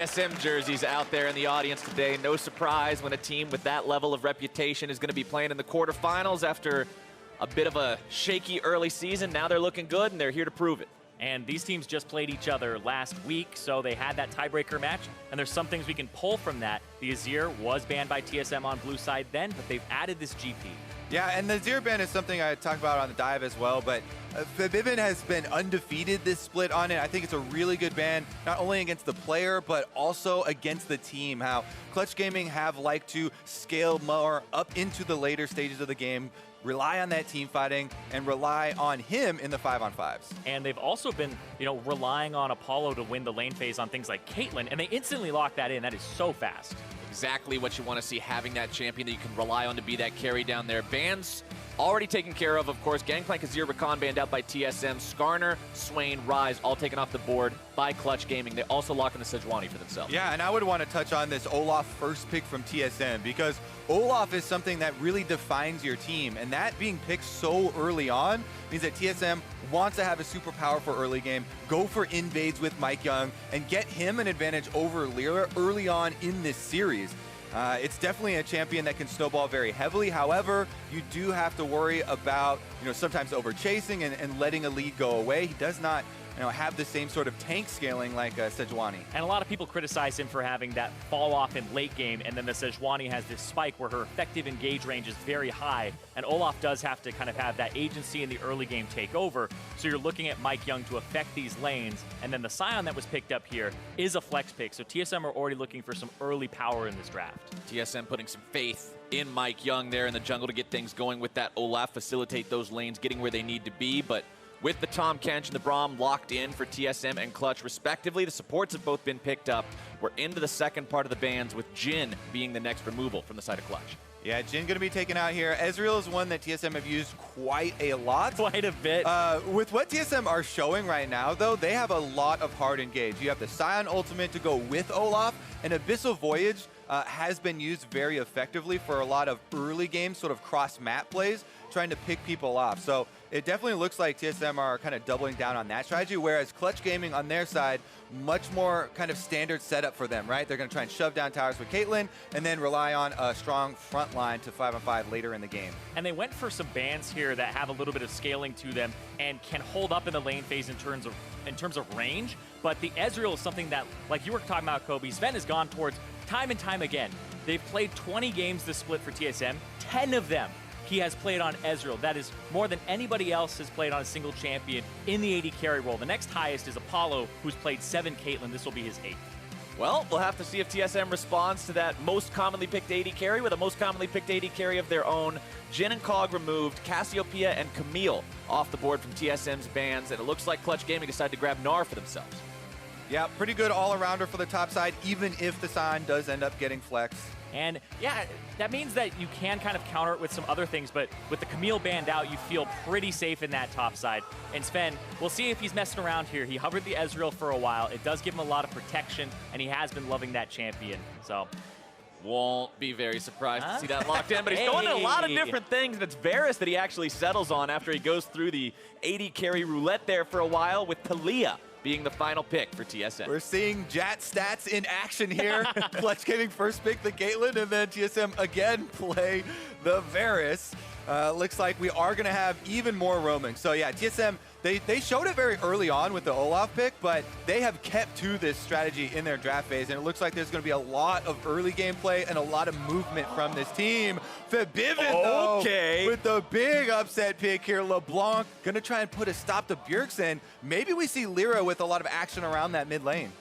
TSM jerseys out there in the audience today. No surprise when a team with that level of reputation is going to be playing in the quarterfinals after a bit of a shaky early season. Now they're looking good, and they're here to prove it. And these teams just played each other last week, so they had that tiebreaker match. And there's some things we can pull from that. The Azir was banned by TSM on blue side then, but they've added this GP. Yeah, and the Azir ban is something I talked about on the dive as well, but Febiven has been undefeated this split on it. I think it's a really good ban, not only against the player, but also against the team. How Clutch Gaming have liked to scale more up into the later stages of the game, rely on that team fighting, and rely on him in the 5-on-5s. And they've also been, relying on Apollo to win the lane phase on things like Caitlyn, and they instantly lock that in. That is so fast. Exactly what you want to see, having that champion that you can rely on to be that carry down there. Bans already taken care of course. Gangplank, Azir, Rakan banned out by TSM. Skarner, Swain, Rise, all taken off the board by Clutch Gaming. They also lock in the Sejuani for themselves. Yeah, and I would want to touch on this Olaf first pick from TSM, because Olaf is something that really defines your team, and that being picked so early on means that TSM wants to have a superpower for early game, go for invades with MikeYeoung, and get him an advantage over LirA early on in this series. It's definitely a champion that can snowball very heavily. However, you do have to worry about, sometimes over chasing and letting a lead go away. He does not have the same sort of tank scaling like Sejuani. And a lot of people criticize him for having that fall off in late game, and then the Sejuani has this spike where her effective engage range is very high, and Olaf does have to kind of have that agency in the early game take over. So you're looking at MikeYeoung to affect these lanes, and then the Sion that was picked up here is a flex pick, so TSM are already looking for some early power in this draft. TSM putting some faith in MikeYeoung there in the jungle to get things going with that Olaf, facilitate those lanes, getting where they need to be, but with the Tahm Kench and the Braum locked in for TSM and Clutch, respectively, the supports have both been picked up. We're into the second part of the bans, with Jhin being the next removal from the side of Clutch. Yeah, Jhin going to be taken out here. Ezreal is one that TSM have used quite a lot. Quite a bit. With what TSM are showing right now, though, they have a lot of hard engage. You have the Sion ultimate to go with Olaf, and Abyssal Voyage has been used very effectively for a lot of early game sort of cross-map plays, trying to pick people off. So it definitely looks like TSM are kind of doubling down on that strategy, whereas Clutch Gaming on their side, much more kind of standard setup for them, right? They're going to try and shove down towers with Caitlyn and then rely on a strong front line to 5-on-5 later in the game. And they went for some bans here that have a little bit of scaling to them and can hold up in the lane phase in terms of range, but the Ezreal is something that, like you were talking about, Kobe, Zven has gone towards time and time again. They've played 20 games this split for TSM, 10 of them he has played on Ezreal. That is more than anybody else has played on a single champion in the AD carry role. The next highest is Apollo, who's played 7 Caitlyn. This will be his 8th. Well, we'll have to see if TSM responds to that most commonly picked AD carry with a most commonly picked AD carry of their own. Jhin and Kog removed, Cassiopeia and Camille off the board from TSM's bans, and it looks like Clutch Gaming decided to grab Gnar for themselves. Yeah, pretty good all-arounder for the top side, even if the Sion does end up getting flexed. And yeah, that means that you can kind of counter it with some other things, but with the Camille banned out, you feel pretty safe in that top side. And Zven, we'll see if he's messing around here. He hovered the Ezreal for a while. It does give him a lot of protection, and he has been loving that champion. So won't be very surprised to see that locked in, but he's going to a lot of different things, and it's Varus that he actually settles on after he goes through the AD carry roulette there for a while, with Taliyah being the final pick for TSM. We're seeing Jat stats in action here. Clutch Gaming first pick the Caitlyn, and then TSM again play the Varus. Looks like we are going to have even more roaming. So yeah, TSM, they showed it very early on with the Olaf pick, but they have kept to this strategy in their draft phase, and it looks like there's going to be a lot of early gameplay and a lot of movement from this team. Febiven, though, with the big upset pick here. LeBlanc going to try and put a stop to Bjergsen. Maybe we see LirA with a lot of action around that mid lane.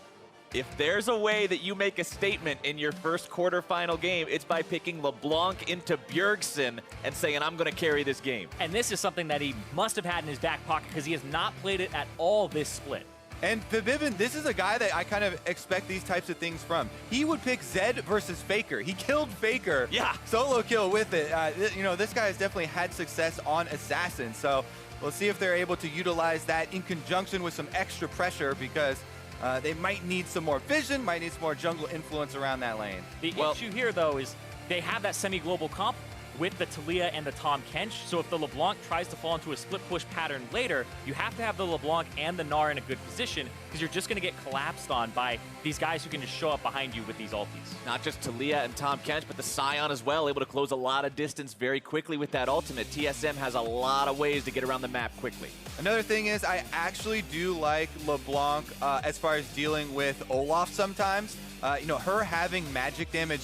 If there's a way that you make a statement in your first quarterfinal game, it's by picking LeBlanc into Bjergsen and saying, I'm going to carry this game. And this is something that he must have had in his back pocket, because he has not played it at all this split. And Febiven, this is a guy that I kind of expect these types of things from. He would pick Zed versus Faker. He killed Faker. Yeah. Solo kill with it. This guy has definitely had success on Assassin. So we'll see if they're able to utilize that in conjunction with some extra pressure, because they might need some more vision, might need some more jungle influence around that lane. The issue here, though, is they have that semi-global comp. with the Taliyah and the Tahm Kench. So if the LeBlanc tries to fall into a split push pattern later, you have to have the LeBlanc and the Gnar in a good position, because you're just going to get collapsed on by these guys who can just show up behind you with these ultis. Not just Taliyah and Tahm Kench, but the Sion as well, able to close a lot of distance very quickly with that ultimate. TSM has a lot of ways to get around the map quickly. Another thing is I actually do like LeBlanc as far as dealing with Olaf sometimes. You know, her having magic damage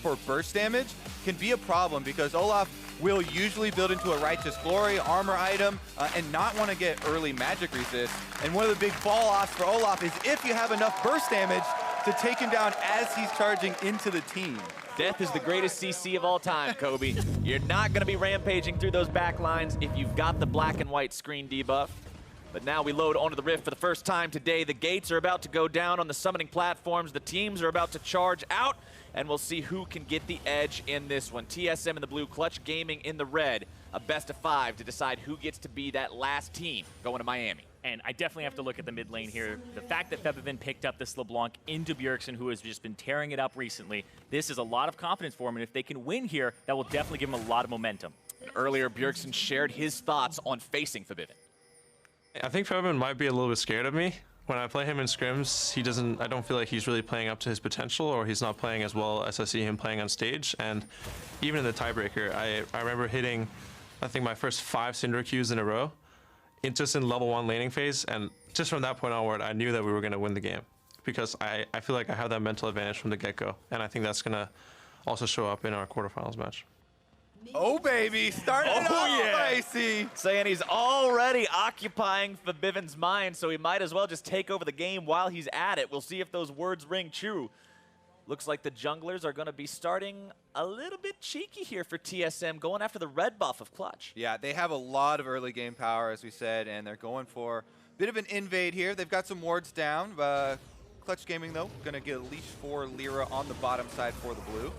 for burst damage can be a problem, because Olaf will usually build into a Righteous Glory armor item and not want to get early magic resist. And one of the big fall-offs for Olaf is if you have enough burst damage to take him down as he's charging into the team. Death is the greatest CC of all time, Kobe. You're not going to be rampaging through those back lines if you've got the black and white screen debuff. But now we load onto the Rift for the first time today. The gates are about to go down on the summoning platforms. The teams are about to charge out, and we'll see who can get the edge in this one. TSM in the blue, Clutch Gaming in the red. A best of 5 to decide who gets to be that last team going to Miami. And I definitely have to look at the mid lane here. The fact that Febiven picked up this LeBlanc into Bjergsen, who has just been tearing it up recently, this is a lot of confidence for him. And if they can win here, that will definitely give him a lot of momentum. And earlier, Bjergsen shared his thoughts on facing Febiven. I think Febiven might be a little bit scared of me. When I play him in scrims, I don't feel like he's really playing up to his potential, or he's not playing as well as I see him playing on stage. And even in the tiebreaker, I remember hitting, I think, my first 5 Syndra Qs in a row, just in level 1 laning phase. And just from that point onward, I knew that we were going to win the game, because I feel like I have that mental advantage from the get-go. And I think that's going to also show up in our quarterfinals match. Oh, baby, starting it off spicy. Saying he's already occupying Febiven's mind, so he might as well just take over the game while he's at it. We'll see if those words ring true. Looks like the junglers are going to be starting a little bit cheeky here for TSM, going after the red buff of Clutch. Yeah, they have a lot of early game power, as we said, and they're going for a bit of an invade here. They've got some wards down. Clutch Gaming, though, going to get a leash for LirA on the bottom side for the blue.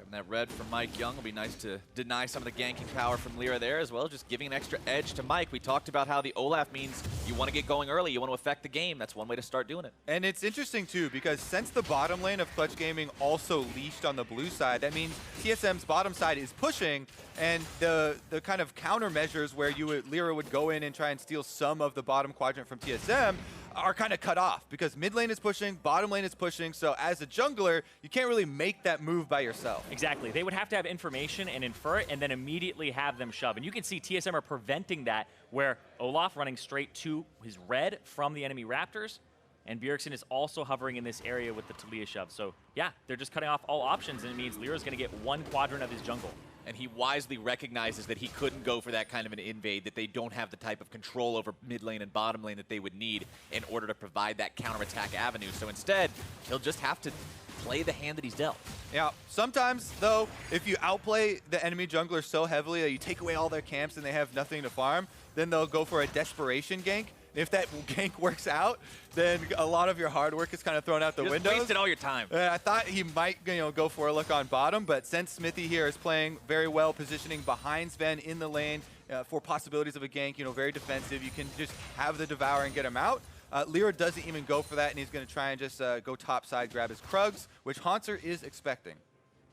And that red from MikeYeoung will be nice to deny some of the ganking power from LirA there, as well as just giving an extra edge to Mike. We talked about how the Olaf means you want to get going early, you want to affect the game. That's one way to start doing it. And it's interesting, too, because since the bottom lane of Clutch Gaming also leashed on the blue side, that means TSM's bottom side is pushing, and the kind of countermeasures where LirA would go in and try and steal some of the bottom quadrant from TSM are kind of cut off, because mid lane is pushing, bottom lane is pushing, so as a jungler, you can't really make that move by yourself. Exactly. They would have to have information and infer it, and then immediately have them shove. And you can see TSM are preventing that, where Olaf running straight to his red from the enemy Raptors, and Bjergsen is also hovering in this area with the Taliyah shove. So yeah, they're just cutting off all options, and it means LirA's going to get 1 quadrant of his jungle. And he wisely recognizes that he couldn't go for that kind of an invade, that they don't have the type of control over mid lane and bottom lane that they would need in order to provide that counterattack avenue. So instead, he'll just have to play the hand that he's dealt. Yeah, sometimes, though, if you outplay the enemy jungler so heavily that you take away all their camps and they have nothing to farm, then they'll go for a desperation gank. If that gank works out, then a lot of your hard work is kind of thrown out the window. Wasted all your time. I thought he might, go for a look on bottom, but since mithy here is playing very well, positioning behind Zven in the lane for possibilities of a gank, very defensive, you can just have the Devour and get him out. LirA doesn't even go for that, and he's going to try and just go top side, grab his Krugs, which Hauntzer is expecting.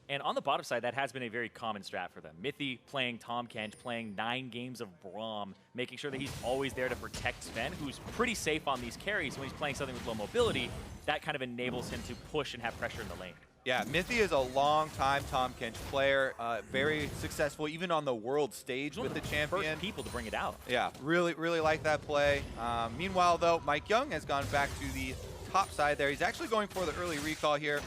And on the bottom side, that has been a very common strat for them. mithy playing Tahm Kench, playing 9 games of Braum, making sure that he's always there to protect Zven, who's pretty safe on these carries. When he's playing something with low mobility, that kind of enables him to push and have pressure in the lane. Yeah, mithy is a long-time Tahm Kench player, very successful even on the world stage with the champion. First people to bring it out. Yeah, really, really like that play. Meanwhile, though, MikeYeoung has gone back to the top side there. He's actually going for the early recall here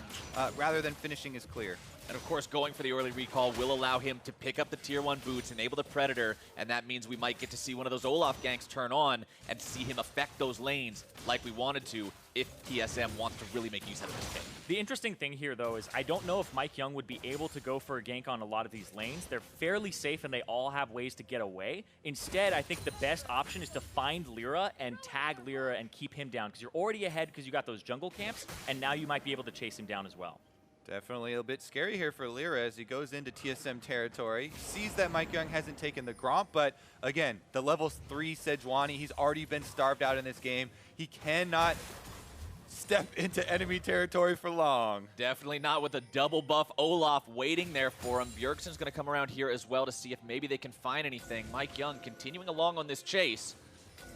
rather than finishing his clear. And of course, going for the early recall will allow him to pick up the tier 1 boots, enable the Predator, and that means we might get to see one of those Olaf ganks turn on and see him affect those lanes like we wanted to if TSM wants to really make use of this pick. The interesting thing here, though, is I don't know if MikeYeoung would be able to go for a gank on a lot of these lanes. They're fairly safe, and they all have ways to get away. Instead, I think the best option is to find LirA and tag LirA and keep him down, because you're already ahead because you got those jungle camps, and now you might be able to chase him down as well. Definitely a bit scary here for LirA as he goes into TSM territory. Sees that MikeYeoung hasn't taken the Gromp, but again, the level 3 Sejuani, he's already been starved out in this game. He cannot step into enemy territory for long. Definitely not with a double buff Olaf waiting there for him. Bjergsen's going to come around here as well to see if maybe they can find anything. MikeYeoung continuing along on this chase.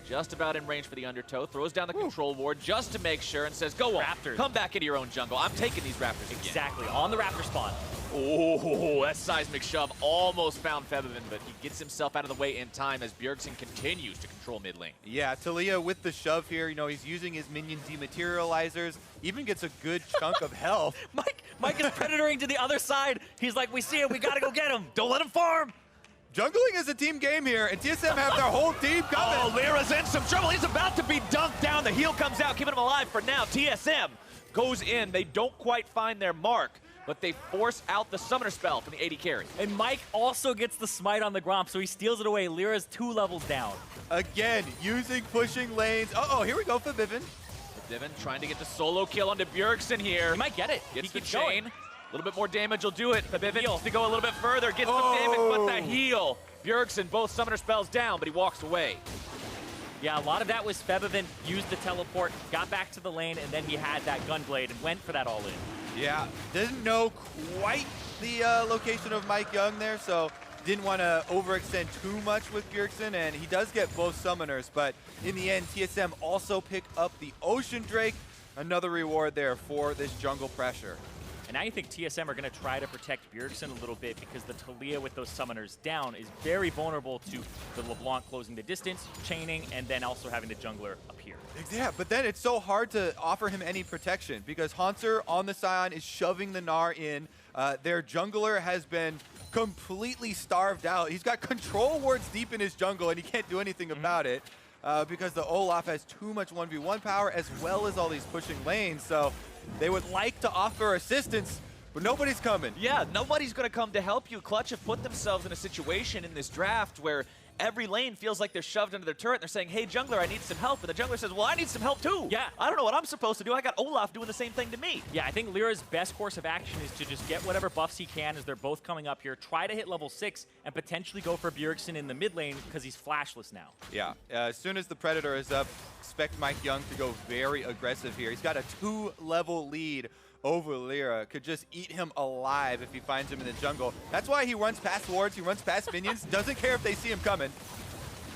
Just about in range for the undertow. Throws down the control ward just to make sure and says, go on, Raptors. come back into your own jungle. I'm taking these Raptors again. Exactly, on the Raptor spawn. Oh, that seismic shove almost found Febiven, but he gets himself out of the way in time as Bjergsen continues to control mid lane. Yeah, Taliyah with the shove here, you know, he's using his minion dematerializers, even gets a good chunk of health. Mike is predatoring to the other side. He's like, we see him, we gotta go get him. Don't let him farm. Jungling is a team game here, and TSM have their whole team coming. Oh, LirA's in some trouble. He's about to be dunked down. The heal comes out, keeping him alive for now. TSM goes in. They don't quite find their mark, but they force out the summoner spell from the AD carry. And Mike also gets the smite on the Gromp, so he steals it away. LirA's 2 levels down. Again, using pushing lanes. Uh-oh, here we go for Febiven. Febiven trying to get the solo kill onto Bjergsen here. He might get it. Gets he the keeps chain. going. A little bit more damage will do it. Febiven needs to go a little bit further. Gets the damage, but the heal. Bjergsen, both summoner spells down, but he walks away. Yeah, a lot of that was Febiven used the teleport, got back to the lane, and then he had that gunblade and went for that all-in. Yeah, didn't know quite the location of MikeYeoung there, so didn't want to overextend too much with Bjergsen, and he does get both summoners, but in the end, TSM also pick up the Ocean Drake. Another reward there for this jungle pressure. And now you think TSM are going to try to protect Bjergsen a little bit because the Taliyah with those summoners down is very vulnerable to the LeBlanc closing the distance, chaining, and then also having the jungler appear. Yeah, but then it's so hard to offer him any protection because Hauntzer on the Sion is shoving the Gnar in. Their jungler has been completely starved out. He's got control wards deep in his jungle and he can't do anything about it because the Olaf has too much 1v1 power as well as all these pushing lanes. So they would like to offer assistance, but nobody's coming. Yeah, nobody's going to come to help you. Clutch have put themselves in a situation in this draft where every lane feels like they're shoved under their turret. And they're saying, hey, jungler, I need some help. And the jungler says, well, I need some help too. Yeah. I don't know what I'm supposed to do. I got Olaf doing the same thing to me. Yeah, I think LirA's best course of action is to just get whatever buffs he can as they're both coming up here, try to hit level 6, and potentially go for Bjergsen in the mid lane because he's flashless now. Yeah, as soon as the Predator is up, expect MikeYeoung to go very aggressive here. He's got a 2-level lead over LirA. Could just eat him alive if he finds him in the jungle. That's why he runs past wards, he runs past minions, doesn't care if they see him coming.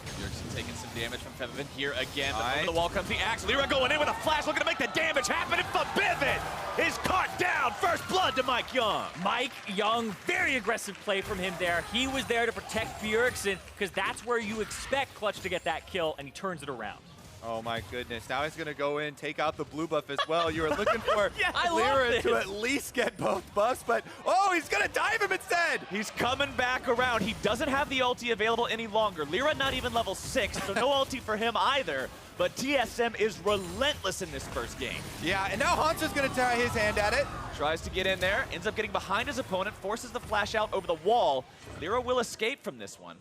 Bjergsen taking some damage from Febiven here again. But Nice. over the wall comes the axe. LirA going in with a flash, looking to make the damage happen. And Febiven is caught down. First blood to MikeYeoung. MikeYeoung, very aggressive play from him there. He was there to protect Bjergsen because that's where you expect Clutch to get that kill, and he turns it around. Oh my goodness, now he's gonna go in, take out the blue buff as well. You were looking for Yeah, I love LirA to this. at least get both buffs, but oh, he's gonna dive him instead! He's coming back around. He doesn't have the ulti available any longer. LirA not even level 6, so no ulti for him either. But TSM is relentless in this first game. Yeah, and now Hauntzer's gonna try his hand at it. Tries to get in there, ends up getting behind his opponent, forces the flash out over the wall. LirA will escape from this one.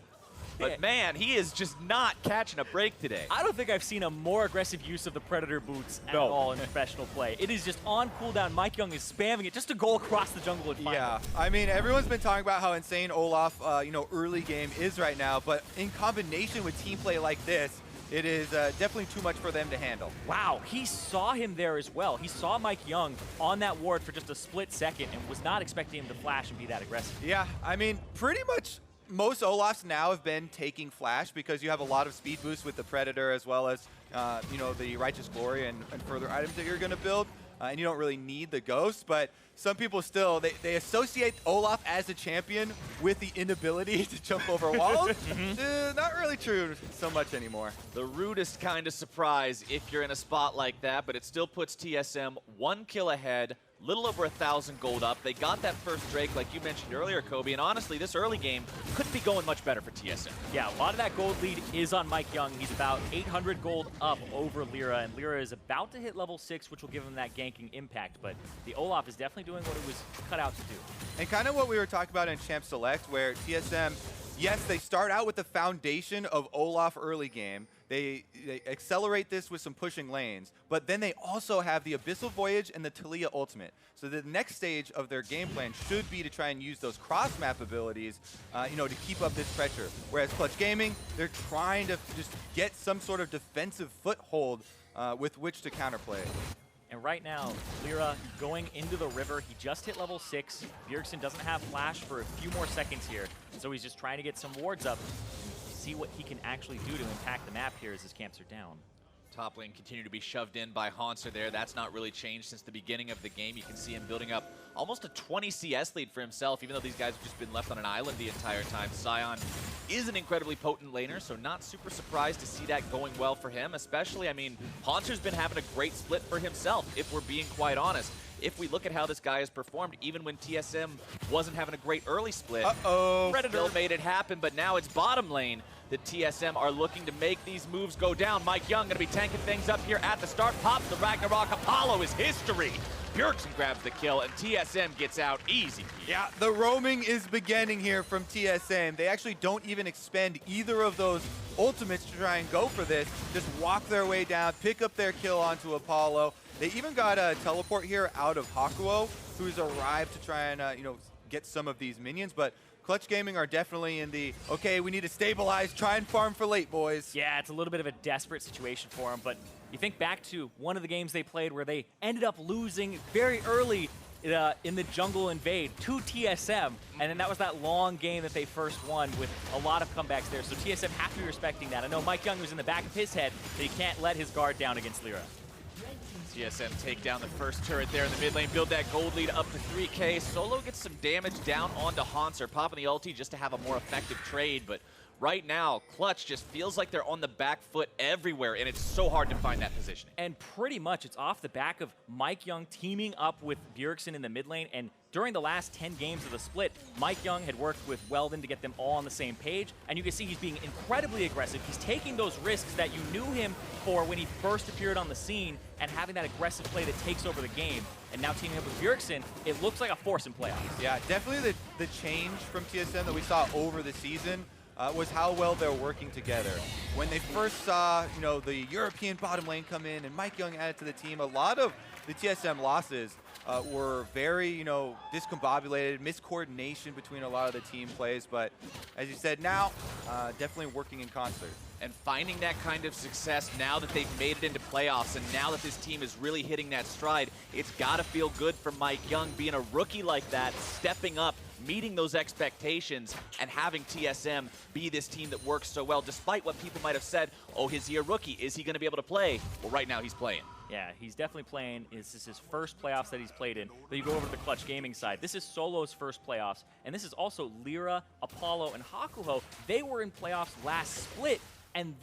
But man, he is just not catching a break today. I don't think I've seen a more aggressive use of the Predator boots at No. all in professional play. It is just on cooldown. MikeYeoung is spamming it just to go across the jungle and find Yeah, him. I mean, everyone's been talking about how insane Olaf, early game is right now, but in combination with team play like this, it is definitely too much for them to handle. Wow, he saw him there as well. He saw MikeYeoung on that ward for just a split second and was not expecting him to flash and be that aggressive. Yeah, I mean, pretty much most Olafs now have been taking flash because you have a lot of speed boosts with the Predator as well as, the Righteous Glory and further items that you're going to build. And you don't really need the Ghost, but some people still, they associate Olaf as a champion with the inability to jump over walls. Not really true so much anymore. The rudest kind of surprise if you're in a spot like that, but it still puts TSM 1 kill ahead, little over 1,000 gold up. They got that first Drake like you mentioned earlier, Kobe, and honestly, this early game couldn't be going much better for TSM. Yeah, a lot of that gold lead is on MikeYeoung. He's about 800 gold up over LirA, and LirA is about to hit level 6, which will give him that ganking impact, but the Olaf is definitely doing what it was cut out to do. And kind of what we were talking about in Champ Select, where TSM, yes, they start out with the foundation of Olaf early game. They accelerate this with some pushing lanes, but then they also have the Abyssal Voyage and the Taliyah Ultimate. So the next stage of their game plan should be to try and use those cross-map abilities, to keep up this pressure. Whereas Clutch Gaming, they're trying to just get some sort of defensive foothold with which to counterplay. And right now, LirA going into the river. He just hit level 6. Bjergsen doesn't have flash for a few more seconds here. And so he's just trying to get some wards up and see what he can actually do to impact the map here as his camps are down. Top lane continue to be shoved in by Hauntzer there. That's not really changed since the beginning of the game. You can see him building up almost a 20 CS lead for himself, even though these guys have just been left on an island the entire time. Sion is an incredibly potent laner, so not super surprised to see that going well for him, especially, I mean, Hauntzer's been having a great split for himself, if we're being quite honest. If we look at how this guy has performed, even when TSM wasn't having a great early split, Predator made it happen, but now it's bottom lane. The TSM are looking to make these moves go down. MikeYeoung going to be tanking things up here at the start. Pops the Ragnarok. Apollo is history. Bjergsen grabs the kill, and TSM gets out easy. Yeah, the roaming is beginning here from TSM. They actually don't even expend either of those ultimates to try and go for this. Just walk their way down, pick up their kill onto Apollo. They even got a teleport here out of Hakuho, who's arrived to try and get some of these minions, but Clutch Gaming are definitely in the, okay, we need to stabilize, try and farm for late, boys. Yeah, it's a little bit of a desperate situation for them, but you think back to one of the games they played where they ended up losing very early in the jungle invade to TSM, and then that was that long game that they first won with a lot of comebacks there, so TSM have to be respecting that. I know MikeYeoung was in the back of his head, but he can't let his guard down against LirA. TSM take down the first turret there in the mid lane, build that gold lead up to 3K. Solo gets some damage down onto Hauntzer, popping the ulti just to have a more effective trade, but right now, Clutch just feels like they're on the back foot everywhere, and it's so hard to find that positioning. And pretty much it's off the back of MikeYeoung teaming up with Bjergsen in the mid lane, and during the last 10 games of the split, MikeYeoung had worked with Weldon to get them all on the same page, and you can see he's being incredibly aggressive. He's taking those risks that you knew him for when he first appeared on the scene and having that aggressive play that takes over the game. And now teaming up with Bjergsen, it looks like a force in playoffs. Yeah, definitely the change from TSM that we saw over the season was how well they're working together. When they first saw, the European bottom lane come in and MikeYeoung added to the team, a lot of the TSM losses were very, discombobulated, miscoordination between a lot of the team plays. But as you said, now definitely working in concert. And finding that kind of success now that they've made it into playoffs and now that this team is really hitting that stride, it's got to feel good for MikeYeoung being a rookie like that, stepping up, meeting those expectations, and having TSM be this team that works so well, despite what people might have said, oh, is he a rookie? Is he going to be able to play? Well, right now he's playing. Yeah, he's definitely playing. This is his first playoffs that he's played in. But you go over to the Clutch Gaming side. This is Solo's first playoffs, and this is also LirA, Apollo, and Hakuho. They were in playoffs last split, and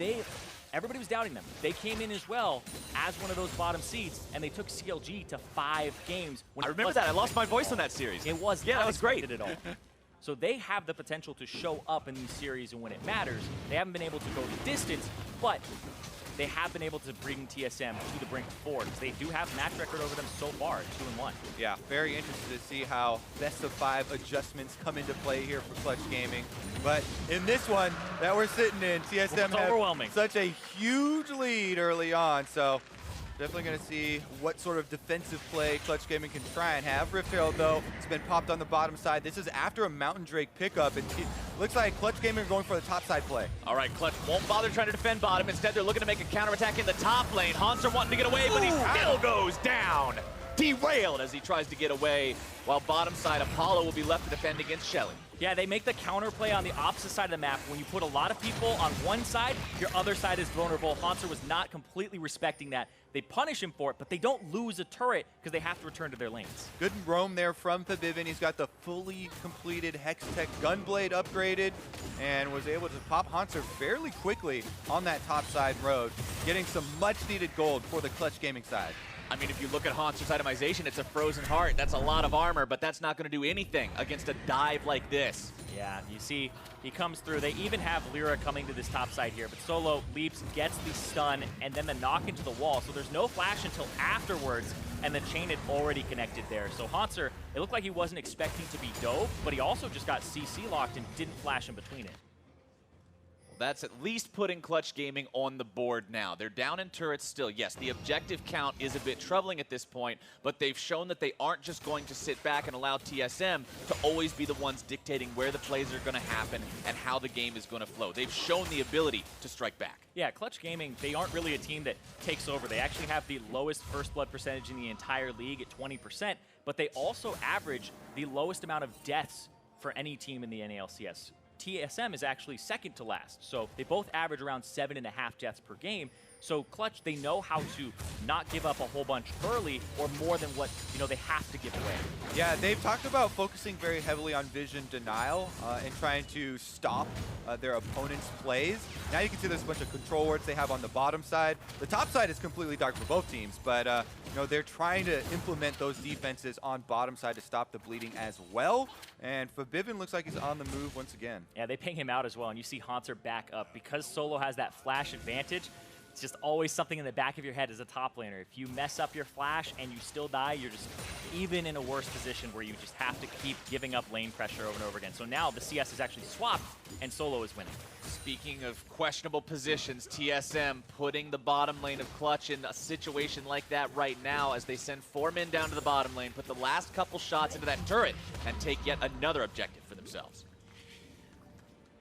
everybody was doubting them. They came in as well as one of those bottom seeds, and they took CLG to 5 games. I remember that. I lost my voice on that series. It was that was great at all. So they have the potential to show up in these series and when it matters. They haven't been able to go the distance, but they have been able to bring TSM to the brink forward because they do have match record over them so far, 2-1. Yeah, very interested to see how best of 5 adjustments come into play here for Clutch Gaming. But in this one that we're sitting in, TSM have such a huge lead early on, so definitely going to see what sort of defensive play Clutch Gaming can try and have. Rift Herald, though, has been popped on the bottom side. This is after a Mountain Drake pickup, and looks like Clutch Gaming are going for the top side play. All right, Clutch won't bother trying to defend bottom. Instead, they're looking to make a counterattack in the top lane. Hauntzer wanting to get away, but he still goes down. Derailed as he tries to get away, while bottom side Apollo will be left to defend against Shelly. Yeah, they make the counterplay on the opposite side of the map. When you put a lot of people on one side, your other side is vulnerable. Hauntzer was not completely respecting that. They punish him for it, but they don't lose a turret because they have to return to their lanes. Good roam there from Febiven. He's got the fully completed Hextech Gunblade upgraded and was able to pop Hauntzer fairly quickly on that top side road, getting some much needed gold for the Clutch Gaming side. I mean, if you look at Hauntzer's itemization, it's a frozen heart. That's a lot of armor, but that's not going to do anything against a dive like this. Yeah, you see, he comes through. They even have LirA coming to this top side here, but Solo leaps, gets the stun, and then the knock into the wall. So there's no flash until afterwards, and the chain had already connected there. So Hauntzer, it looked like he wasn't expecting to be dove, but he also just got CC locked and didn't flash in between it. That's at least putting Clutch Gaming on the board now. They're down in turrets still. Yes, the objective count is a bit troubling at this point, but they've shown that they aren't just going to sit back and allow TSM to always be the ones dictating where the plays are going to happen and how the game is going to flow. They've shown the ability to strike back. Yeah, Clutch Gaming, they aren't really a team that takes over. They actually have the lowest first blood percentage in the entire league at 20%, but they also average the lowest amount of deaths for any team in the NALCS. TSM is actually second to last, so they both average around 7.5 deaths per game. So Clutch, they know how to not give up a whole bunch early or more than what they have to give away. Yeah, they've talked about focusing very heavily on vision denial and trying to stop their opponent's plays. Now you can see there's a bunch of control wards they have on the bottom side. The top side is completely dark for both teams, but they're trying to implement those defenses on bottom side to stop the bleeding as well. And Febiven looks like he's on the move once again. Yeah, they ping him out as well, and you see Hauntzer back up. Because Solo has that flash advantage, it's just always something in the back of your head as a top laner. If you mess up your flash and you still die, you're just even in a worse position where you just have to keep giving up lane pressure over and over again. So now the CS is actually swapped, and Solo is winning. Speaking of questionable positions, TSM putting the bottom lane of Clutch in a situation like that right now as they send 4 men down to the bottom lane, put the last couple shots into that turret, and take yet another objective for themselves.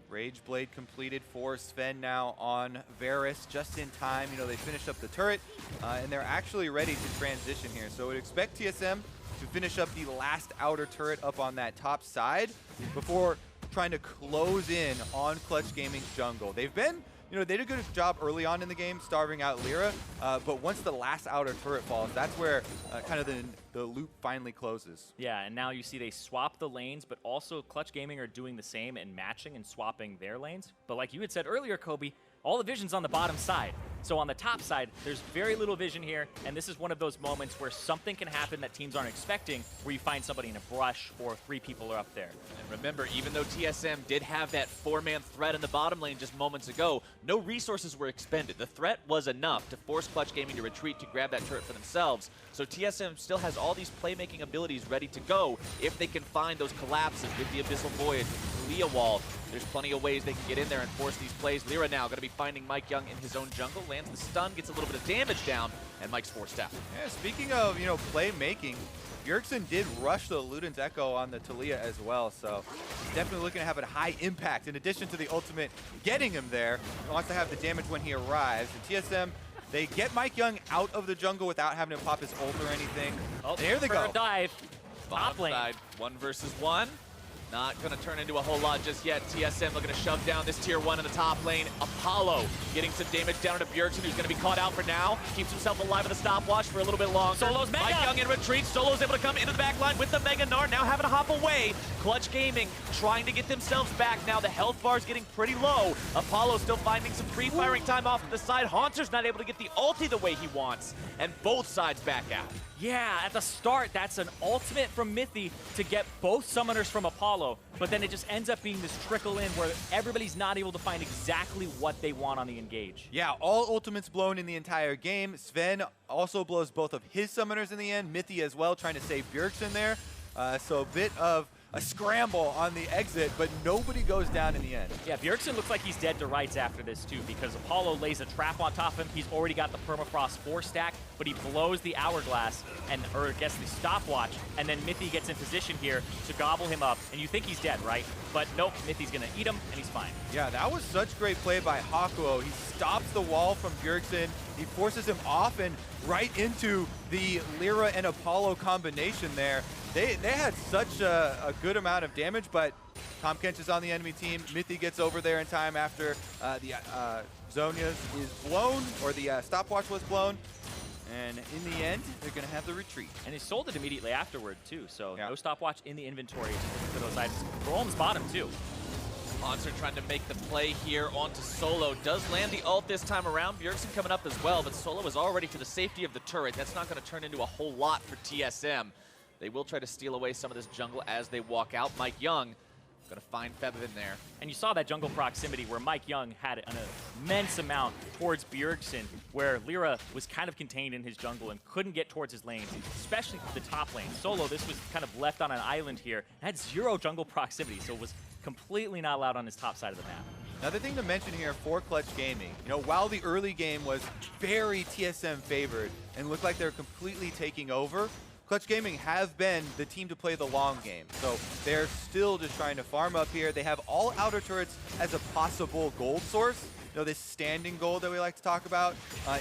Rage Blade completed for Zven now on Varus just in time. They finished up the turret, and they're actually ready to transition here. So I would expect TSM to finish up the last outer turret up on that top side before trying to close in on Clutch Gaming's jungle. They've been, they did a good job early on in the game starving out LirA, but once the last outer turret falls, that's where kind of the loop finally closes. Yeah, and now you see they swap the lanes, but also Clutch Gaming are doing the same and matching and swapping their lanes. But like you had said earlier, Kobe, all the vision's on the bottom side. So on the top side, there's very little vision here, and this is one of those moments where something can happen that teams aren't expecting, where you find somebody in a brush or 3 people are up there. And remember, even though TSM did have that 4-man threat in the bottom lane just moments ago, no resources were expended. The threat was enough to force Clutch Gaming to retreat to grab that turret for themselves. So TSM still has all these playmaking abilities ready to go if they can find those collapses with the Abyssal Voyage, Taliyah wall. There's plenty of ways they can get in there and force these plays. LirA now going to be finding MikeYeoung in his own jungle, lands the stun, gets a little bit of damage down, and Mike's forced out. Yeah, speaking of, playmaking, Bjergsen did rush the Luden's Echo on the Taliyah as well, so he's definitely looking to have a high impact. In addition to the ultimate getting him there, he wants to have the damage when he arrives. And TSM, they get MikeYeoung out of the jungle without having to pop his ult or anything. Oh, there they go. Dive. Top Top lane. side, 1 versus 1. Not going to turn into a whole lot just yet. TSM looking to shove down this tier 1 in the top lane. Apollo getting some damage down to Bjergsen, who's going to be caught out for now. Keeps himself alive with a stopwatch for a little bit longer. Solo's mega! MikeYeoung in retreat. Solo's able to come into the back line with the Mega Gnar, now having to hop away. Clutch Gaming trying to get themselves back now. The health bar is getting pretty low. Apollo still finding some free firing time off to the side. Hauntzer's not able to get the ulti the way he wants. And both sides back out. Yeah, at the start, that's an ultimate from Mithy to get both summoners from Apollo, but then it just ends up being this trickle in where everybody's not able to find exactly what they want on the engage. Yeah, all ultimates blown in the entire game. Zven also blows both of his summoners in the end. Mithy as well, trying to save Bjergsen there. So a bit of a scramble on the exit, but nobody goes down in the end. Yeah, Bjergsen looks like he's dead to rights after this too, because Apollo lays a trap on top of him. He's already got the permafrost 4 stack, but he blows the hourglass or I guess the stopwatch, and then Mithy gets in position here to gobble him up, and you think he's dead, right? But nope, Mithy's gonna eat him, and he's fine. Yeah, that was such great play by Hakuho. He stops the wall from Bjergsen. He forces him off and right into the LirA and Apollo combination there. They had such a good amount of damage, but Tahm Kench is on the enemy team. Mithy gets over there in time after the Zhonya's is blown, or the stopwatch was blown. And in the end, they're going to have the retreat. And he sold it immediately afterward too, so yeah. No stopwatch in the inventory for those items. Braum's bottom too. Hauntzer trying to make the play here onto Solo. Does land the ult this time around. Bjergsen coming up as well, but Solo is already to the safety of the turret. That's not going to turn into a whole lot for TSM. They will try to steal away some of this jungle as they walk out. MikeYeoung going to find Febiven there. And you saw that jungle proximity where MikeYeoung had an immense amount towards Bjergsen, where LirA was kind of contained in his jungle and couldn't get towards his lanes, especially the top lane. Solo, this was kind of left on an island here, had 0 jungle proximity, so it was completely not allowed on his top side of the map. Another thing to mention here for Clutch Gaming, you know, while the early game was very TSM favored and looked like they're completely taking over, Clutch Gaming have been the team to play the long game. So they're still just trying to farm up here. They have all outer turrets as a possible gold source. You know, this standing gold that we like to talk about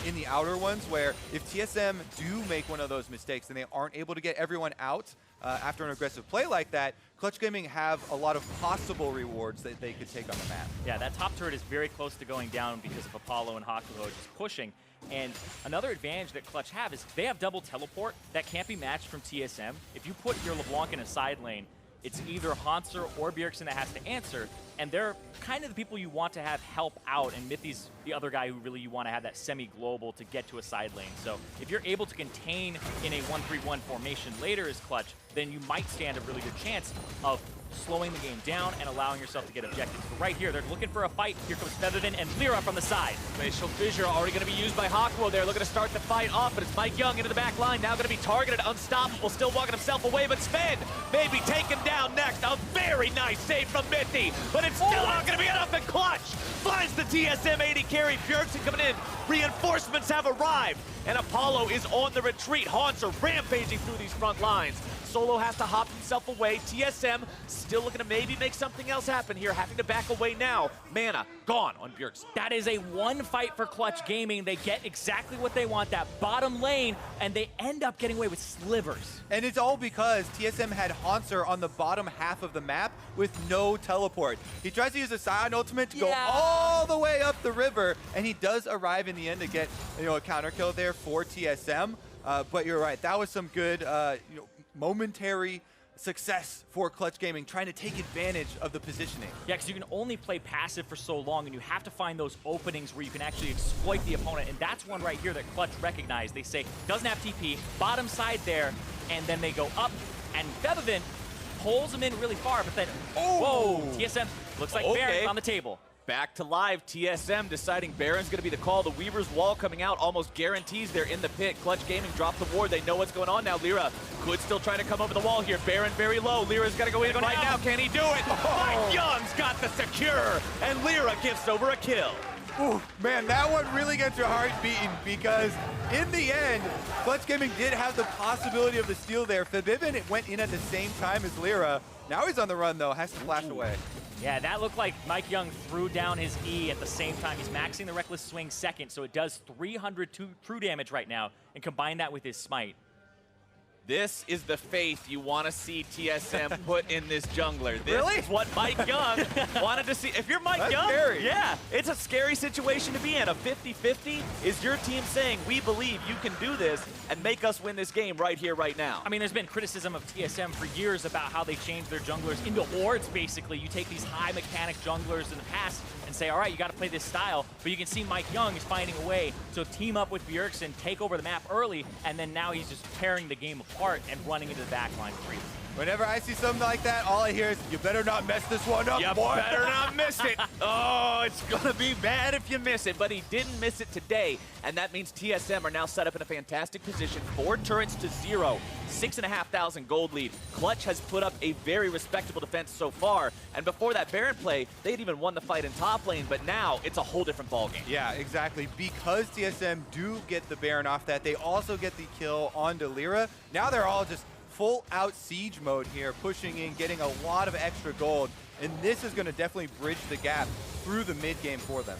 in the outer ones, where if TSM do make one of those mistakes and they aren't able to get everyone out after an aggressive play like that, Clutch Gaming have a lot of possible rewards that they could take on the map. Yeah, that top turret is very close to going down because of Apollo and Hakuho just pushing. And another advantage that Clutch have is they have double teleport that can't be matched from TSM. If you put your LeBlanc in a side lane, it's either Hauntzer or Bjergsen that has to answer, and they're kind of the people you want to have help out, and Mithy's the other guy who really you want to have that semi-global to get to a side lane. So if you're able to contain in a 1-3-1 formation later as Clutch, then you might stand a really good chance of slowing the game down and allowing yourself to get objectives. But right here, they're looking for a fight. Here comes Febiven and LirA from the side. Facial fissure already going to be used by Hakuho there, looking to start the fight off, but it's MikeYeoung into the back line, now going to be targeted, unstoppable, still walking himself away, but Zven may be taken down next. A very nice save from mithy, but it's still not going to be enough, and Clutch finds the TSM AD carry. Bjergsen coming in, reinforcements have arrived, and Apollo is on the retreat. Hauntzer rampaging through these front lines. Solo has to hop himself away. TSM still looking to maybe make something else happen here, having to back away now. Mana gone on Bjergsen. That is a one fight for Clutch Gaming. They get exactly what they want, that bottom lane, and they end up getting away with slivers. And it's all because TSM had Hauntzer on the bottom half of the map with no teleport. He tries to use a Sion ultimate to go all the way up the river, and he does arrive in the end to get, you know, a counter kill there for TSM. But you're right, that was some good, you know, momentary success for Clutch Gaming, trying to take advantage of the positioning. Yeah, because you can only play passive for so long, and you have to find those openings where you can actually exploit the opponent, and that's one right here that Clutch recognized. They say, doesn't have TP, bottom side there, and then they go up, and Febiven pulls him in really far, but then, whoa, TSM looks like Baron's on the table. Back to live, TSM deciding Baron's going to be the call. The Weaver's Wall coming out almost guarantees they're in the pit. Clutch Gaming dropped the ward. They know what's going on now. LirA could still try to come over the wall here. Baron very low. LirA's got to go in right now. Can he do it? MikeYeoung's got the secure, and LirA gives over a kill. Ooh, man, that one really gets your heart beating, because in the end, Clutch Gaming did have the possibility of the steal there. Febiven went in at the same time as LirA. Now he's on the run, though, has to flash away. Yeah, that looked like MikeYeoung threw down his E at the same time. He's maxing the Reckless Swing second, so it does 300 true damage right now, and combine that with his smite. This is the faith you want to see TSM put in this jungler. This Really? is what MikeYeoung wanted to see. If you're MikeYeoung, yeah, it's a scary situation to be in. A 50-50 is your team saying, we believe you can do this and make us win this game right here, right now. I mean, there's been criticism of TSM for years about how they changed their junglers into wards, basically. You take these high mechanic junglers in the past and say, all right, you got to play this style. But you can see MikeYeoung is finding a way to team up with Bjergsen, take over the map early, and then now he's just tearing the game apart and running into the back line free. Whenever I see something like that, all I hear is, you better not mess this one up, You boy. better not miss it. Oh, it's going to be bad if you miss it, but he didn't miss it today, and that means TSM are now set up in a fantastic position. 4 turrets to 0, 6,500 gold lead. Clutch has put up a very respectable defense so far, and before that Baron play, they had even won the fight in top lane, but now it's a whole different ballgame. Yeah, exactly. Because TSM do get the Baron off that, they also get the kill onto LirA. Now they're all just full out siege mode here, pushing in, getting a lot of extra gold, and this is going to definitely bridge the gap through the mid game for them.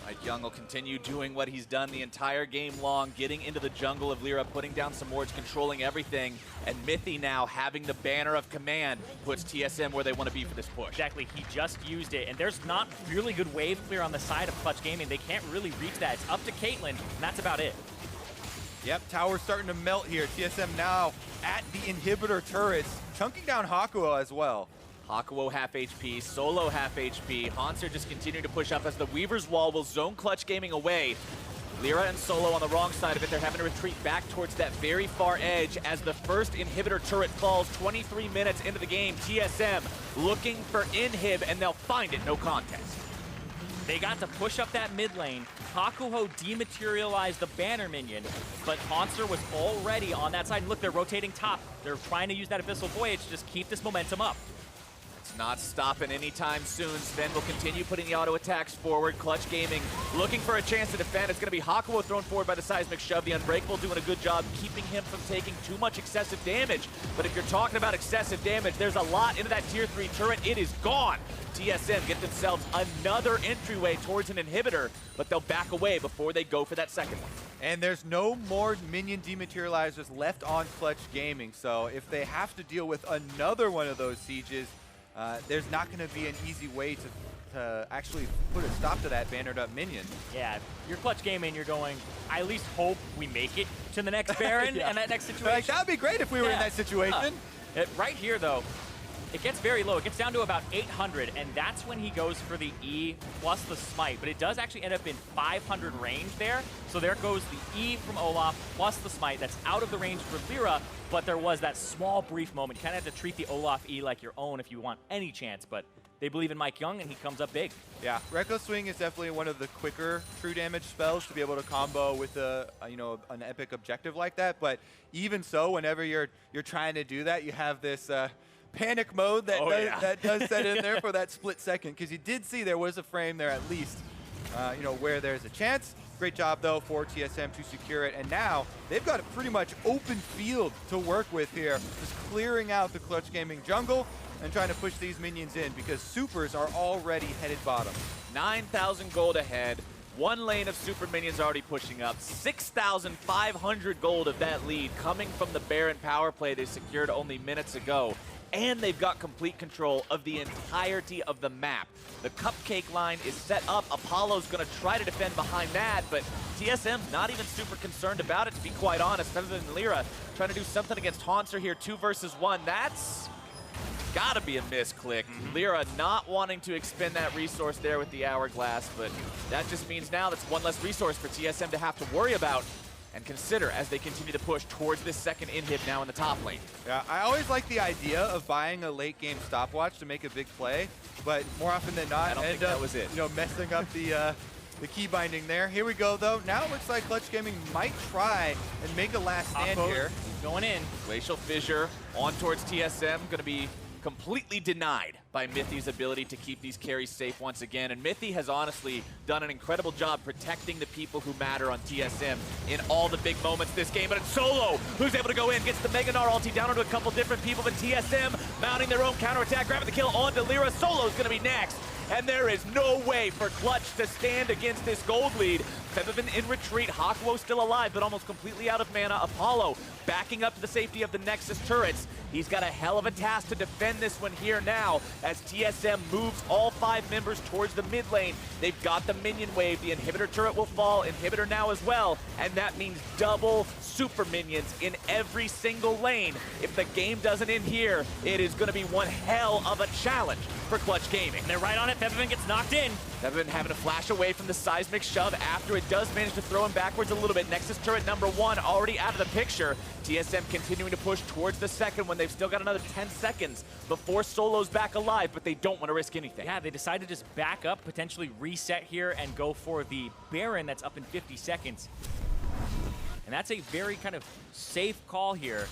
MikeYeoung will continue doing what he's done the entire game long, getting into the jungle of LirA, putting down some wards, controlling everything, and mithy now having the banner of command puts TSM where they want to be for this push. Exactly, he just used it, and there's not really good wave clear on the side of Clutch Gaming. They can't really reach that. It's up to Caitlyn, and that's about it. Yep, tower's starting to melt here. TSM now at the inhibitor turrets, chunking down Hakuho as well. Hakuho half HP, Solo half HP. Hauntzer just continuing to push up as the Weaver's Wall will zone Clutch Gaming away. LirA and Solo on the wrong side of it. They're having to retreat back towards that very far edge as the first inhibitor turret falls 23 minutes into the game. TSM looking for inhib, and they'll find it, no contest. They got to push up that mid lane. Hakuho dematerialized the banner minion, but Hauntzer was already on that side. And look, they're rotating top. They're trying to use that Abyssal Voyage to just keep this momentum up. It's not stopping anytime soon. Zven will continue putting the auto attacks forward. Clutch Gaming looking for a chance to defend. It's going to be Hakuho thrown forward by the seismic shove. The Unbreakable doing a good job keeping him from taking too much excessive damage. But if you're talking about excessive damage, there's a lot into that tier 3 turret. It is gone. TSM get themselves another entryway towards an inhibitor, but they'll back away before they go for that second one. And there's no more minion dematerializers left on Clutch Gaming, so if they have to deal with another one of those sieges, there's not going to be an easy way to actually put a stop to that bannered up minion. Yeah, you're Clutch Gaming, you're going, I at least hope we make it to the next Baron and that next situation. Like, that would be great if we were in that situation. Right here, though, it gets very low. It gets down to about 800, and that's when he goes for the E plus the smite. But it does actually end up in 500 range there. So there goes the E from Olaf plus the smite. That's out of the range for LirA, but there was that small brief moment. You kind of have to treat the Olaf E like your own if you want any chance, but they believe in MikeYeoung, and he comes up big. Yeah, Reckless Swing is definitely one of the quicker true damage spells to be able to combo with an epic objective like that. But even so, whenever you're trying to do that, you have this panic mode that does set in there for that split second, because you did see there was a frame there at least, where there's a chance. Great job though for TSM to secure it, and now they've got a pretty much open field to work with here, just clearing out the Clutch Gaming jungle and trying to push these minions in, because supers are already headed bottom. 9,000 gold ahead. One lane of super minions already pushing up. 6,500 gold of that lead coming from the Baron power play they secured only minutes ago. And they've got complete control of the entirety of the map. The cupcake line is set up. Apollo's going to try to defend behind that, but TSM's not even super concerned about it, to be quite honest. Febiven and LirA trying to do something against Hauntzer here, 2 versus 1. That's gotta be a misclick. LirA not wanting to expend that resource there with the hourglass, but that just means now that's one less resource for TSM to have to worry about and consider as they continue to push towards this second inhib now in the top lane. Yeah, I always like the idea of buying a late game stopwatch to make a big play, but more often than not, I don't think that was it. Messing up the key binding there. Here we go though. Now it looks like Clutch Gaming might try and make a last stand here. He's going in. Glacial Fissure on towards TSM, gonna be completely denied by mithy's ability to keep these carries safe once again. And mithy has honestly done an incredible job protecting the people who matter on TSM in all the big moments this game. But it's Solo who's able to go in, gets the Mega Gnar ulti down onto a couple different people, but TSM mounting their own counterattack, grabbing the kill onto LirA. Solo's gonna be next. And there is no way for Clutch to stand against this gold lead. Febiven in retreat, Hakuho still alive, but almost completely out of mana. Apollo backing up to the safety of the Nexus turrets. He's got a hell of a task to defend this one here now as TSM moves all 5 members towards the mid lane. They've got the minion wave. The inhibitor turret will fall, inhibitor now as well, and that means double super minions in every single lane. If the game doesn't end here, it is going to be one hell of a challenge for Clutch Gaming. And they're right on it. Febiven gets knocked in. Febiven having to flash away from the seismic shove after it does manage to throw him backwards a little bit. Nexus turret number 1 already out of the picture. TSM continuing to push towards the second when they've still got another 10 seconds before Solo's back alive, but they don't want to risk anything. Yeah, they decide to just back up, potentially reset here, and go for the Baron that's up in 50 seconds. And that's a very kind of safe call here.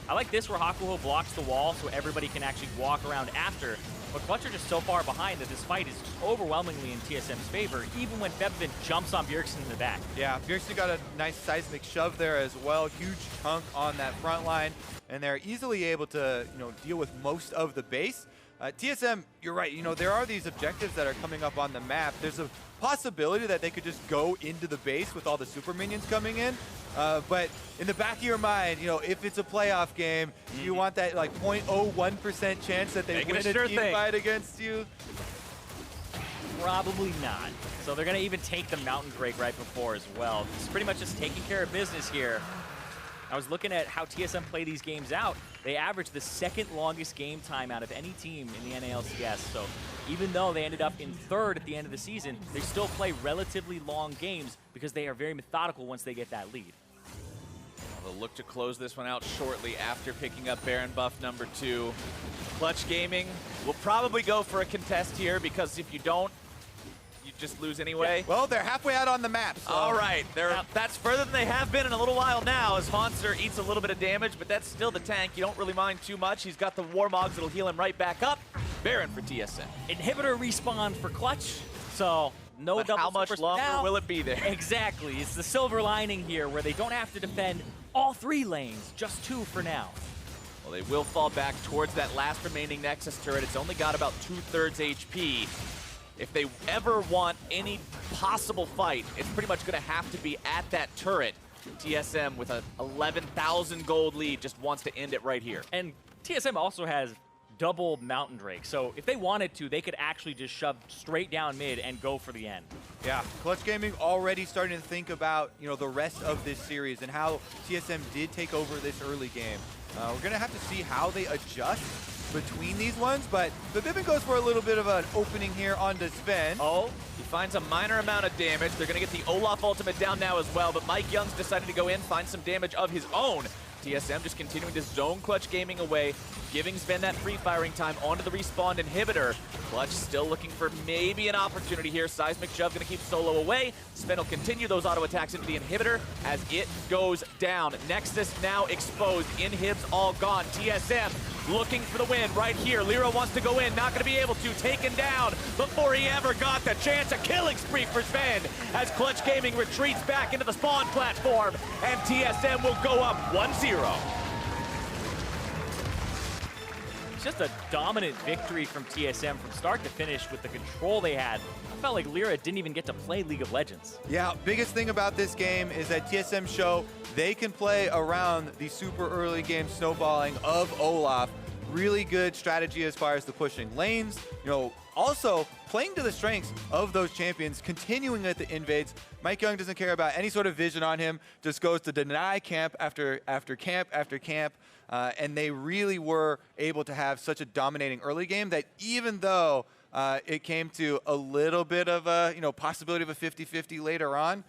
I like this where Hakuho blocks the wall so everybody can actually walk around after. But Clutch are just so far behind that this fight is just overwhelmingly in TSM's favor, even when Febiven jumps on Bjergsen in the back. Yeah, Bjergsen got a nice seismic shove there as well. Huge chunk on that front line, and they're easily able to deal with most of the base. TSM, you're right, there are these objectives that are coming up on the map. There's a possibility that they could just go into the base with all the super minions coming in. But in the back of your mind, if it's a playoff game, you want that like 0.01% chance that they win a team fight against you. Probably not. So they're going to even take the Mountain Drake right before as well. It's pretty much just taking care of business here. I was looking at how TSM play these games out. They average the second longest game time out of any team in the NALCS. So even though they ended up in 3rd at the end of the season, they still play relatively long games because they are very methodical once they get that lead. They'll look to close this one out shortly after picking up Baron buff number 2. Clutch Gaming will probably go for a contest here, because if you don't, you just lose anyway. Well, they're halfway out on the map. So. All right, that's further than they have been in a little while now, as Hauntzer eats a little bit of damage, but that's still the tank. You don't really mind too much. He's got the Warmogs that'll heal him right back up. Baron for TSM. Inhibitor respawn for Clutch, so no But double how much supers longer now. will it be there? Exactly. It's the silver lining here where they don't have to defend all 3 lanes, just 2 for now. Well, they will fall back towards that last remaining Nexus turret. It's only got about 2/3 HP. If they ever want any possible fight, it's pretty much going to have to be at that turret. TSM with a 11,000 gold lead just wants to end it right here. And TSM also has double Mountain Drake, so if they wanted to, they could actually just shove straight down mid and go for the end. Yeah, Clutch Gaming already starting to think about, you know, the rest of this series and how TSM did take over this early game. We're going to have to see how they adjust between these ones, but Febiven goes for a little bit of an opening here onto Zven. Oh, he finds a minor amount of damage. They're going to get the Olaf ultimate down now as well, but MikeYeoung's decided to go in, find some damage of his own. TSM just continuing to zone Clutch Gaming away, giving Zven that free firing time onto the respawned inhibitor. Clutch still looking for maybe an opportunity here. Seismic Shove going to keep Solo away. Zven will continue those auto attacks into the inhibitor as it goes down. Nexus now exposed. Inhibs all gone. TSM looking for the win right here. LirA wants to go in, not going to be able to. Taken down before he ever got the chance. A killing spree for Zven as Clutch Gaming retreats back into the spawn platform, and TSM will go up 1-0. It's just a dominant victory from TSM from start to finish with the control they had. I felt like LirA didn't even get to play League of Legends. Yeah, biggest thing about this game is that TSM show they can play around the super early game snowballing of Olaf. Really good strategy as far as the pushing lanes, you know, also playing to the strengths of those champions, continuing at the invades. MikeYeoung doesn't care about any sort of vision on him, just goes to deny camp after camp after camp, and they really were able to have such a dominating early game that even though it came to a little bit of a, you know, possibility of a 50-50 later on,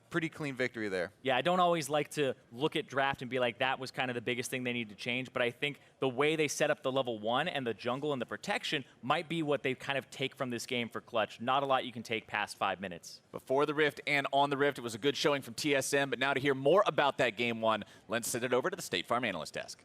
pretty clean victory there. Yeah, I don't always like to look at draft and be like, that was kind of the biggest thing they need to change, but I think the way they set up the level 1 and the jungle and the protection might be what they kind of take from this game for Clutch. Not a lot you can take past 5 minutes. Before the Rift and on the Rift, it was a good showing from TSM, but now to hear more about that game 1, let's send it over to the State Farm Analyst Desk.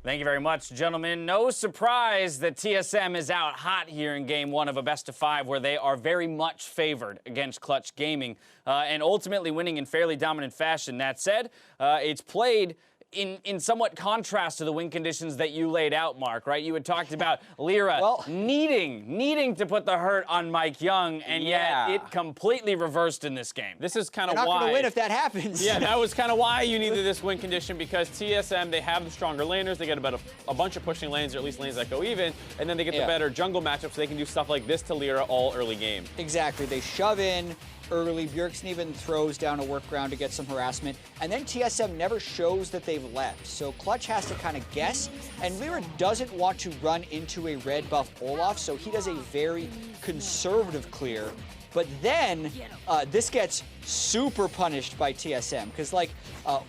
Thank you very much, gentlemen. No surprise that TSM is out hot here in Game 1 of a best-of-5, where they are very much favored against Clutch Gaming, and ultimately winning in fairly dominant fashion. That said, it's played in somewhat contrast to the win conditions that you laid out, Mark, right? You had talked about LirA needing to put the hurt on MikeYeoung, and yet it completely reversed in this game. This is kind of They're why. not going to win if that happens. Yeah, that was kind of why you needed this win condition, because TSM, they have the stronger laners. They get about a bunch of pushing lanes, or at least lanes that go even, and then they get the better jungle matchups, so they can do stuff like this to LirA all early game. Exactly. They shove in early. Bjergsen even throws down a workaround to get some harassment. And then TSM never shows that they've left. So Clutch has to kind of guess. And LirA doesn't want to run into a red buff Olaf, so he does a very conservative clear. But then this gets super punished by TSM. Because, like,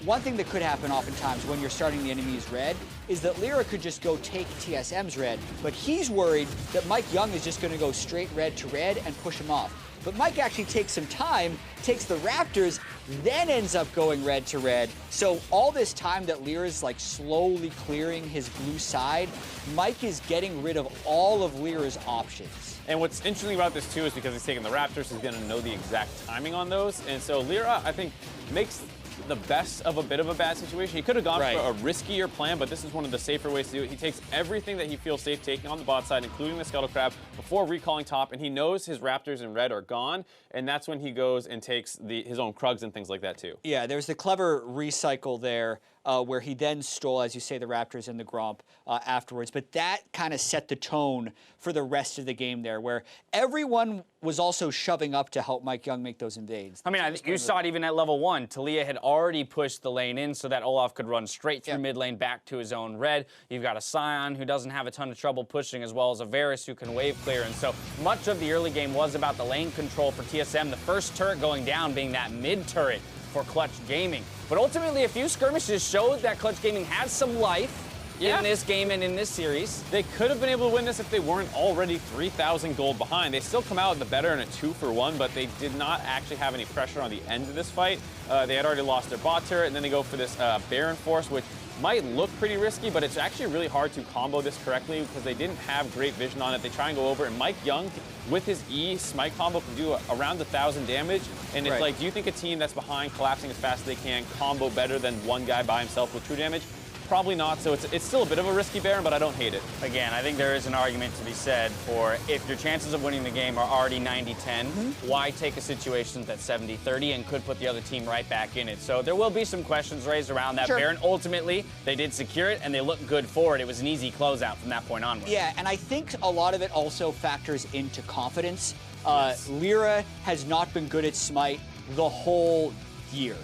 one thing that could happen oftentimes when you're starting the enemy's red is that LirA could just go take TSM's red. But he's worried that MikeYeoung is just going to go straight red to red and push him off. But Mike actually takes some time, takes the Raptors, then ends up going red to red. So all this time that LirA's like slowly clearing his blue side, Mike is getting rid of all of LirA's options. And what's interesting about this, too, is because he's taking the Raptors, he's going to know the exact timing on those. And so LirA, I think, makes the best of a bit of a bad situation. He could have gone for a riskier plan, but this is one of the safer ways to do it. He takes everything that he feels safe taking on the bot side, including the Scuttle Crab, before recalling top, and he knows his Raptors in red are gone, and that's when he goes and takes his own Krugs and things like that, too. Yeah, there's the clever recycle there where he then stole, as you say, the Raptors and the Gromp afterwards. But that kind of set the tone for the rest of the game there, where everyone was also shoving up to help MikeYeoung make those invades. I mean, you saw it even at level 1. Taliyah had already pushed the lane in so that Olaf could run straight through mid lane back to his own red. You've got a Sion who doesn't have a ton of trouble pushing, as well as a Varus who can wave clear. And so much of the early game was about the lane control for TSM. The first turret going down being that mid turret for Clutch Gaming. But ultimately, a few skirmishes showed that Clutch Gaming has some life in this game and in this series. They could have been able to win this if they weren't already 3,000 gold behind. They still come out the better in a 2-for-1, but they did not actually have any pressure on the end of this fight. They had already lost their bot turret, and then they go for this Baron Force, which might look pretty risky, but it's actually really hard to combo this correctly because they didn't have great vision on it. They try and go over, and MikeYeoung, with his E smite combo, can do around 1,000 damage. And it's like, do you think a team that's behind, collapsing as fast as they can, combo better than one guy by himself with true damage? Probably not, so it's still a bit of a risky Baron, but I don't hate it. Again, I think there is an argument to be said for if your chances of winning the game are already 90-10, why take a situation that's 70-30 and could put the other team right back in it? So there will be some questions raised around that Baron. Ultimately, they did secure it, and they looked good for it. It was an easy closeout from that point onward. Yeah, and I think a lot of it also factors into confidence. LirA has not been good at Smite the whole year.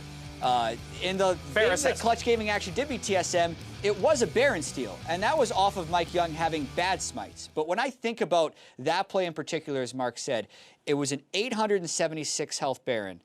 In the game that Clutch Gaming actually did beat TSM, it was a Baron steal, and that was off of MikeYeoung having bad smites. But when I think about that play in particular, as Mark said, it was an 876 health Baron.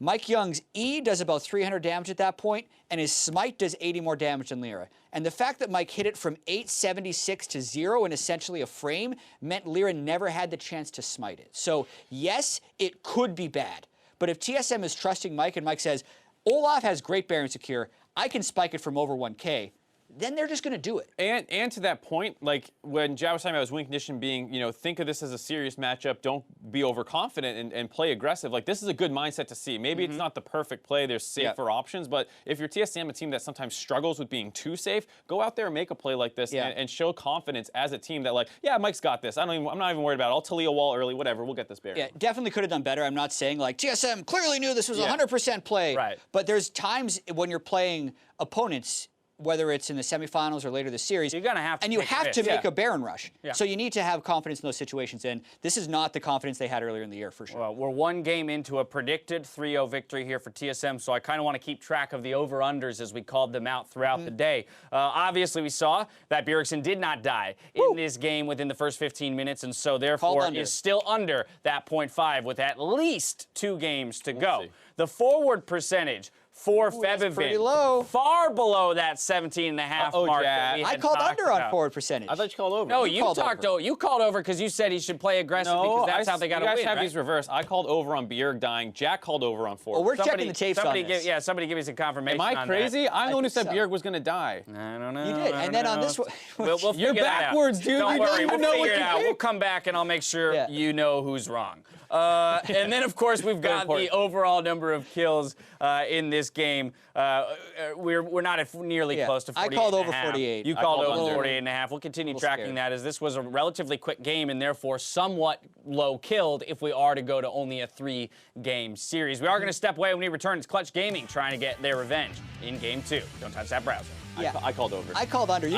MikeYeoung's E does about 300 damage at that point, and his smite does 80 more damage than LirA. And the fact that Mike hit it from 876 to 0 in essentially a frame meant LirA never had the chance to smite it. So yes, it could be bad. But if TSM is trusting Mike and Mike says, Olaf has great Baron secure, I can spike it from over 1K, then they're just going to do it. And to that point, like when Jao was talking about his win condition being, think of this as a serious matchup, don't be overconfident and play aggressive. Like, this is a good mindset to see. Maybe it's not the perfect play, there's safer options, but if you're TSM, a team that sometimes struggles with being too safe, go out there and make a play like this and show confidence as a team that, like, yeah, Mike's got this. I'm not even worried about it. I'll Taliyah wall early, whatever, we'll get this Baron. Yeah, definitely could have done better. I'm not saying, like, TSM clearly knew this was a 100% play. Right. But there's times when you're playing opponents, whether it's in the semifinals or later this series, you're gonna have to and you take a have to risk. make a Baron rush. Yeah. So you need to have confidence in those situations, and this is not the confidence they had earlier in the year, for sure. Well, we're one game into a predicted 3-0 victory here for TSM, so I kind of want to keep track of the over-unders as we called them out throughout the day. Obviously, we saw that Bjergsen did not die in this game within the first 15 minutes, and so therefore is still under that 0.5 with at least 2 games to go. The forward percentage for Febiven, pretty low. Far below that 17.5 mark. That we I had called talked under on about. forward percentage. I thought you called over. No, you called over because you said he should play aggressive because that's how they got to win. You guys have right? these reversed. I called over on Bjerg dying. Jack called over on 4. Well, we're checking the tapes on this. Somebody give me some confirmation. Am I crazy? I'm the one who said so. Bjerg was going to die. I don't know. You did, and then on this one, We'll You're figure that out. backwards, dude. Don't You worry, don't even we'll know figure what it you out. picked. We'll come back and I'll make sure you know who's wrong. And then, of course, we've got the overall number of kills in this game. We're not at nearly close to 48. I called over 48. You called over 48.5. We'll continue tracking scared. that as this was a relatively quick game and therefore somewhat low killed if we are to go to only a 3-game series. We are going to step away when we return. It's Clutch Gaming trying to get their revenge in Game 2. Don't touch that browser. I called over. I called under.